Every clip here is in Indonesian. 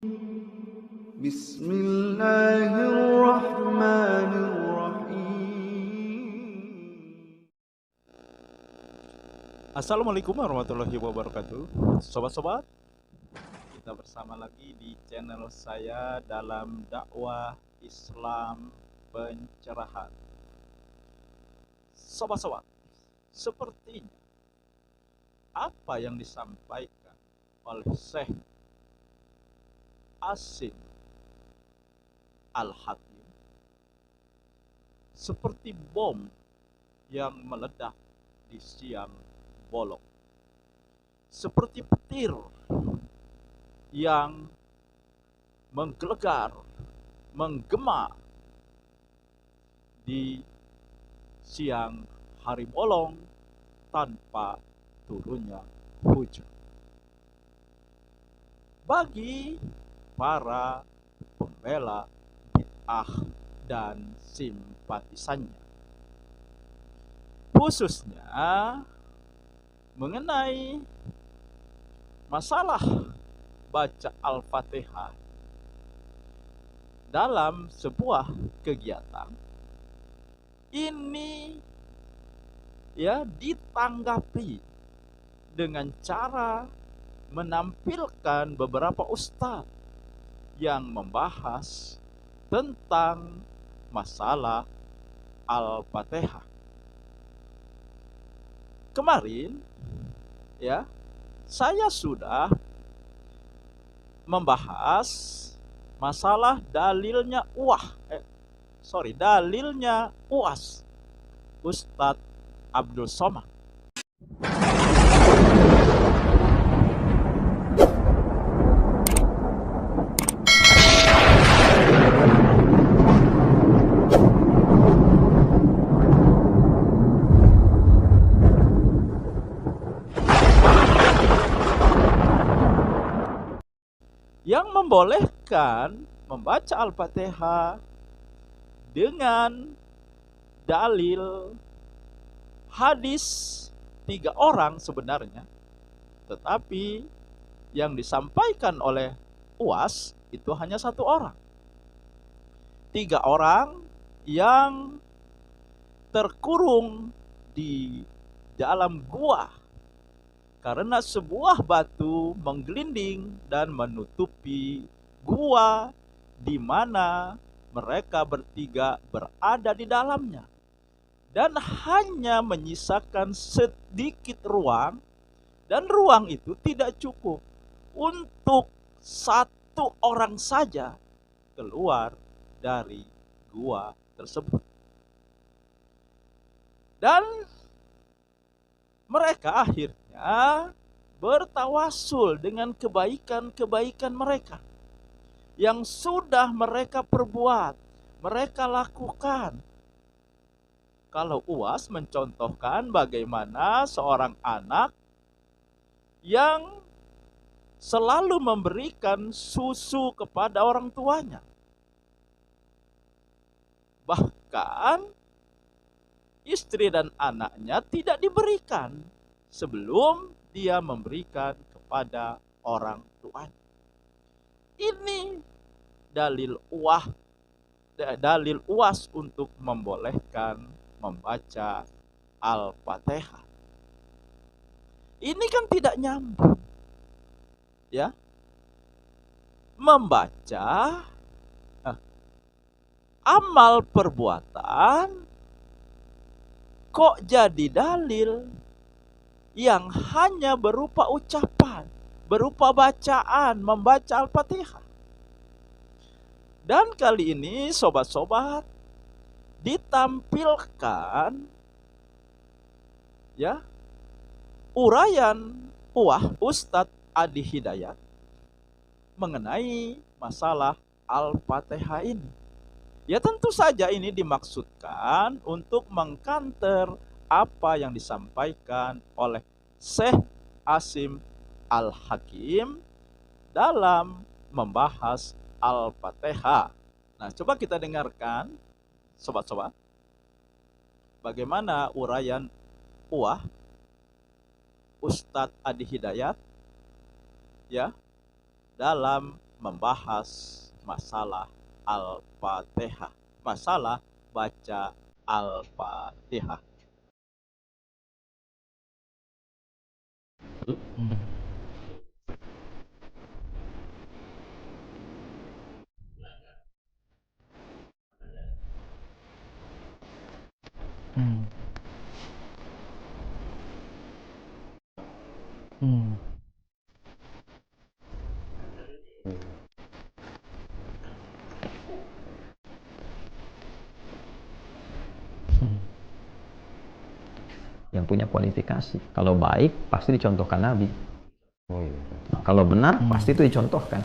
Bismillahirrahmanirrahim. Assalamualaikum warahmatullahi wabarakatuh. Sobat-sobat, kita bersama lagi di channel saya dalam dakwah Islam pencerahan. Sobat-sobat, sepertinya apa yang disampaikan oleh Syekh Asim Al-Hakim seperti bom yang meledak di siang bolong, seperti petir yang menggelegar, menggema di siang hari bolong tanpa turunnya hujan. Bagi para pembela bid'ah dan simpatisannya, khususnya mengenai masalah baca Al-Fatihah dalam sebuah kegiatan ini ditanggapi dengan cara menampilkan beberapa ustadz yang membahas tentang masalah Al-Fatihah. Kemarin saya sudah membahas masalah dalilnya UAS Ustadz Abdul Somad. Yang membolehkan membaca Al-Fatihah dengan dalil hadis 3 orang sebenarnya, tetapi yang disampaikan oleh UAS itu hanya 1 orang. 3 orang yang terkurung di dalam gua karena sebuah batu menggelinding dan menutupi gua di mana mereka bertiga berada di dalamnya, dan hanya menyisakan sedikit ruang, dan ruang itu tidak cukup untuk 1 orang saja keluar dari gua tersebut. Dan mereka akhirnya bertawasul dengan kebaikan-kebaikan mereka yang sudah mereka perbuat, mereka lakukan. Kalau UAS mencontohkan bagaimana seorang anak yang selalu memberikan susu kepada orang tuanya, bahkan istri dan anaknya tidak diberikan sebelum dia memberikan kepada orang tuanya. Ini dalil UAS untuk membolehkan membaca Al-Fatihah. Ini kan tidak nyambung, membaca amal perbuatan kok jadi dalil yang hanya berupa ucapan, berupa bacaan, membaca Al-Fatihah. Dan kali ini sobat-sobat ditampilkan uraian Ustadz Adi Hidayat mengenai masalah Al-Fatihah ini. Ya tentu saja ini dimaksudkan untuk mengkanter apa yang disampaikan oleh Syekh Asim Al-Hakim dalam membahas Al-Fatihah. Nah, coba kita dengarkan sobat-sobat bagaimana uraian Ustadz Adi Hidayat dalam membahas masalah Al-Fatihah, masalah baca Al-Fatihah. Hmm. Hmm. Hmm. Yang punya kualifikasi. Kalau baik pasti dicontohkan Nabi. Oh iya. Nah, kalau benar pasti itu dicontohkan.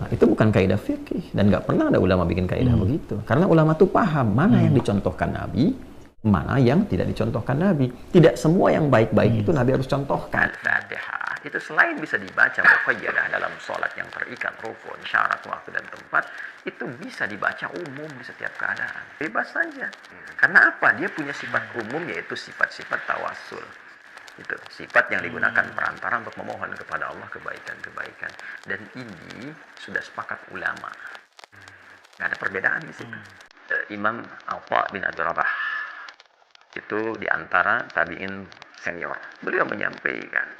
Nah, itu bukan kaidah fikih dan nggak pernah ada ulama bikin kaidah begitu. Karena ulama tuh paham mana yang dicontohkan Nabi, mana yang tidak dicontohkan Nabi. Tidak semua yang baik-baik itu Nabi harus contohkan. Al-Fatihah itu selain bisa dibaca muqayyadah dalam sholat yang terikat rukun, syarat, waktu dan tempat, itu bisa dibaca umum di setiap keadaan. Bebas saja. Karena apa? Dia punya sifat umum yaitu sifat-sifat tawassul. Itu sifat yang digunakan perantara untuk memohon kepada Allah kebaikan-kebaikan. Dan ini sudah sepakat ulama. Nggak ada perbedaan di situ. Imam Atha bin Abi Rabah itu diantara tabi'in senior. Beliau menyampaikan,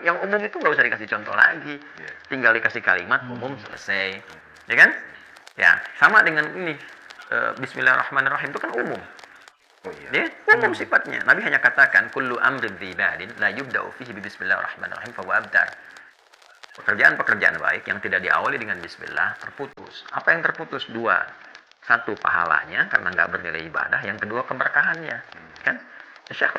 yang umum itu nggak usah dikasih contoh lagi, tinggal dikasih kalimat umum selesai, ya kan? Ya sama dengan ini, Bismillahirrahmanirrahim itu kan umum. Oh iya. Ya, umum sifatnya. Nabi hanya katakan kullu amrin dzibadin la yubda'u fihi bismillahirrahmanirrahim fa huwa abtar. Pekerjaan-pekerjaan baik yang tidak diawali dengan bismillah terputus. Apa yang terputus? Dua. Satu, pahalanya karena nggak bernilai ibadah. Yang kedua, keberkahannya. Kan? Syekh.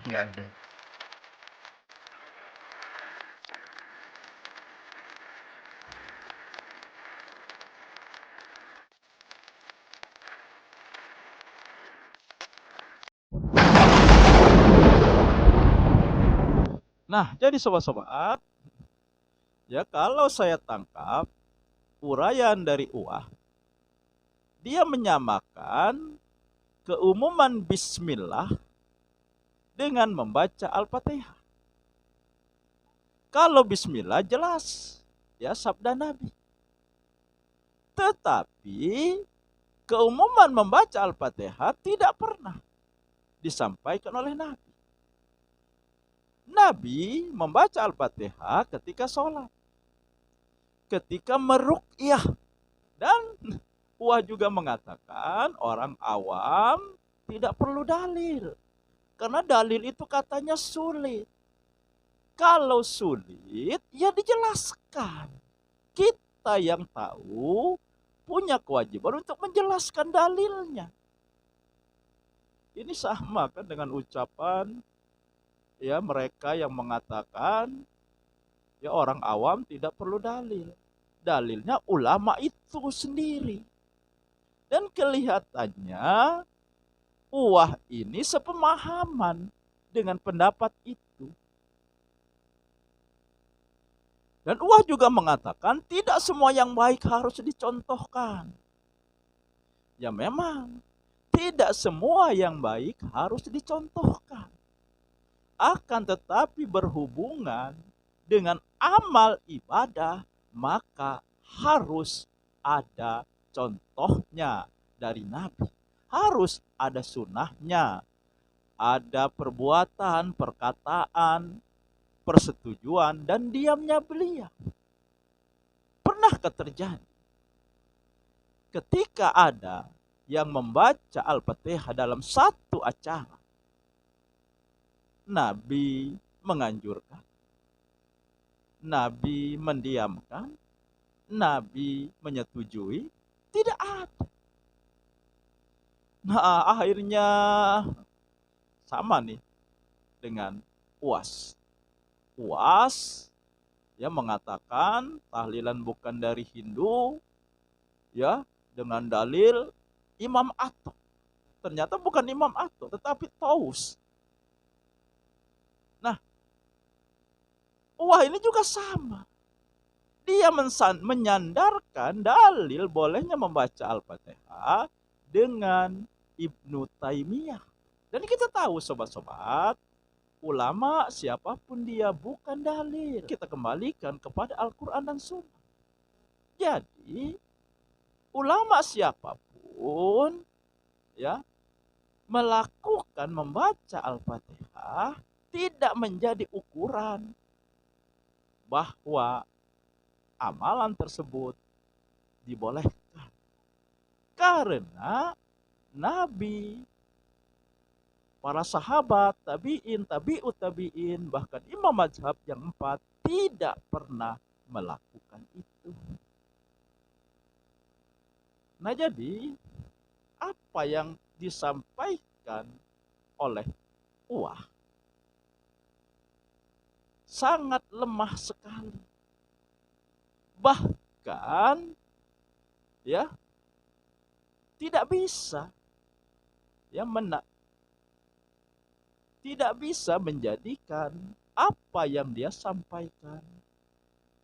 Nggak ada. Nah, jadi sobat-sobat, ya kalau saya tangkap uraian dari Uwah, dia menyamakan keumuman bismillah dengan membaca Al-Fatihah. Kalau bismillah jelas, ya sabda Nabi. Tetapi keumuman membaca Al-Fatihah tidak pernah disampaikan oleh Nabi. Nabi membaca Al-Fatihah ketika sholat, ketika meruqyah, dan Wah juga mengatakan orang awam tidak perlu dalil. Karena dalil itu katanya sulit. Kalau sulit, ya dijelaskan. Kita yang tahu punya kewajiban untuk menjelaskan dalilnya. Ini sama kan dengan ucapan ya mereka yang mengatakan ya orang awam tidak perlu dalil. Dalilnya ulama itu sendiri. Dan kelihatannya Uwah ini sepemahaman dengan pendapat itu. Dan Uwah juga mengatakan tidak semua yang baik harus dicontohkan. Ya memang, tidak semua yang baik harus dicontohkan. Akan tetapi berhubungan dengan amal ibadah, maka harus ada contohnya dari Nabi. Harus ada sunnahnya. Ada perbuatan, perkataan, persetujuan, dan diamnya beliau. Pernahkah terjadi ketika ada yang membaca Al-Fatihah dalam satu acara, Nabi menganjurkan Nabi mendiamkan, Nabi menyetujui, tidak ada. Nah, akhirnya sama nih dengan UAS. UAS ya mengatakan tahlilan bukan dari Hindu, ya, dengan dalil Imam Atok. Ternyata bukan Imam Atok, tetapi Taus. Nah, wah ini juga sama. Dia menyandarkan dalil bolehnya membaca Al-Fatihah dengan Ibnu Taimiyah. Dan kita tahu sobat-sobat, ulama siapapun dia bukan dalil. Kita kembalikan kepada Al-Quran dan Sunnah. Jadi, ulama siapapun ya melakukan membaca Al-Fatihah tidak menjadi ukuran bahwa amalan tersebut dibolehkan. Karena Nabi, para sahabat, tabi'in, tabi'ut tabi'in, bahkan imam mazhab yang 4 tidak pernah melakukan itu. Nah jadi, apa yang disampaikan oleh UAH sangat lemah sekali. Bahkan ya tidak bisa ya tidak bisa menjadikan apa yang dia sampaikan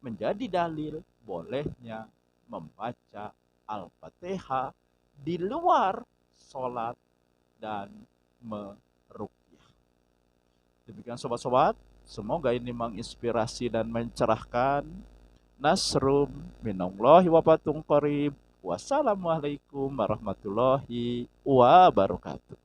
menjadi dalil bolehnya membaca Al-Fatihah di luar sholat dan meruqyah. Demikian sobat-sobat, semoga ini menginspirasi dan mencerahkan. Nasrum minallahi wa fatun qarib. Wassalamualaikum warahmatullahi wabarakatuh.